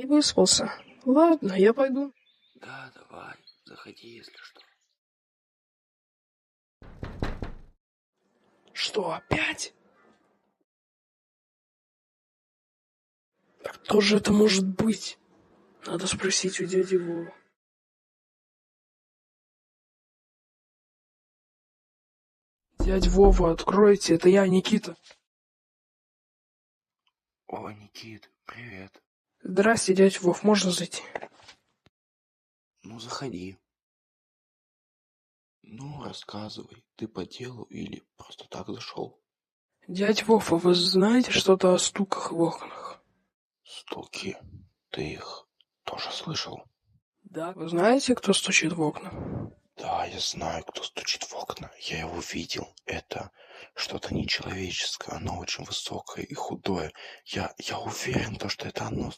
Не выспался. Ладно, я пойду. Да, давай, заходи, если что. Что, опять? Кто же это может быть? Надо спросить у дяди Вовы. Дядь Вова, откройте, это я, Никита. О, Никит, привет. Здрасте, дядь Вов, можно зайти? Ну, заходи. Ну, рассказывай, ты по делу или просто так зашел? Дядь Вов, а вы знаете что-то о стуках в окнах? Стуки. Ты их тоже слышал? Да. Вы знаете, кто стучит в окна? Да, я знаю, кто стучит в окна. Я его видел. Это что-то нечеловеческое. Оно очень высокое и худое. Я уверен, что это оно.